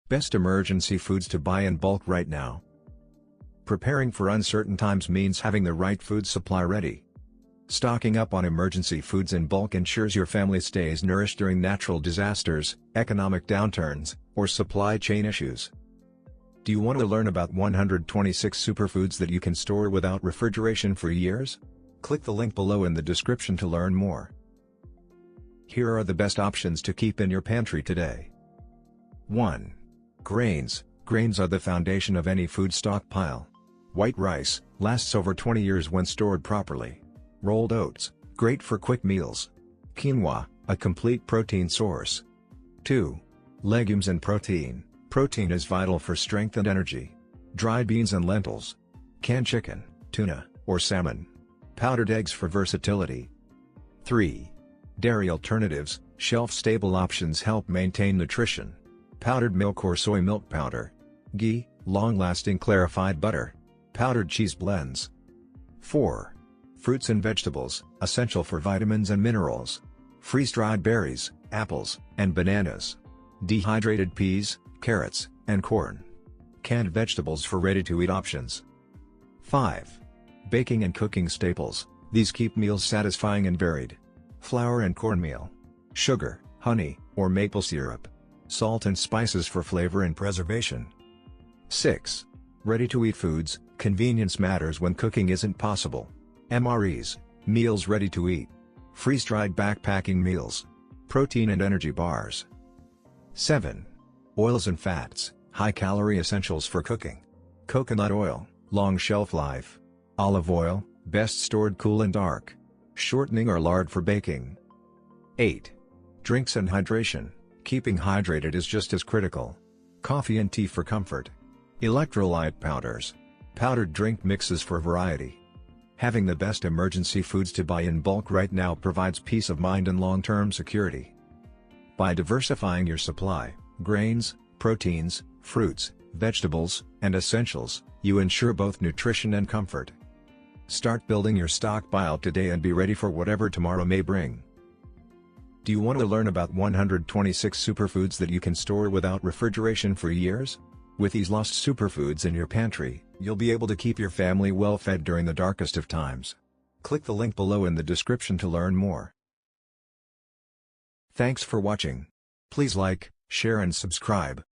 Best emergency foods to buy in bulk right now. Preparing for uncertain times means having the right food supply ready. Stocking up on emergency foods in bulk ensures your family stays nourished during natural disasters, economic downturns, or supply chain issues. Do you want to learn about 126 superfoods that you can store without refrigeration for years? Click the link below in the description to learn more. Here are the best options to keep in your pantry today. 1. Grains. Grains are the foundation of any food stockpile. White rice lasts over 20 years when stored properly. Rolled oats, great for quick meals. Quinoa, a complete protein source. 2. Legumes and protein. Protein is vital for strength and energy. Dried beans and lentils. Canned chicken, tuna, or salmon. Powdered eggs for versatility. 3. Dairy alternatives. Shelf-stable options help maintain nutrition. Powdered milk or soy milk powder. Ghee, long-lasting clarified butter. Powdered cheese blends. 4. Fruits and vegetables, essential for vitamins and minerals. Freeze-dried berries, apples, and bananas. Dehydrated peas, carrots, and corn. Canned vegetables for ready-to-eat options. 5. Baking and cooking staples. These keep meals satisfying and varied. Flour and cornmeal. Sugar, honey, or maple syrup. Salt and spices for flavor and preservation. 6. Ready-to-eat foods. Convenience matters when cooking isn't possible. MREs, meals ready to eat. Freeze-dried backpacking meals. Protein and energy bars. 7. Oils and fats, high-calorie essentials for cooking. Coconut oil, long shelf life. Olive oil, best stored cool and dark. Shortening or lard for baking. 8. Drinks and hydration. Keeping hydrated is just as critical. Coffee and tea for comfort. Electrolyte powders. Powdered drink mixes for variety. Having the best emergency foods to buy in bulk right now provides peace of mind and long-term security. By diversifying your supply, grains, proteins, fruits, vegetables, and essentials, you ensure both nutrition and comfort. Start building your stockpile today and be ready for whatever tomorrow may bring. Do you want to learn about 126 superfoods that you can store without refrigeration for years? With these lost superfoods in your pantry, you'll be able to keep your family well fed during the darkest of times. Click the link below in the description to learn more. Thanks for watching. Please like, share and subscribe.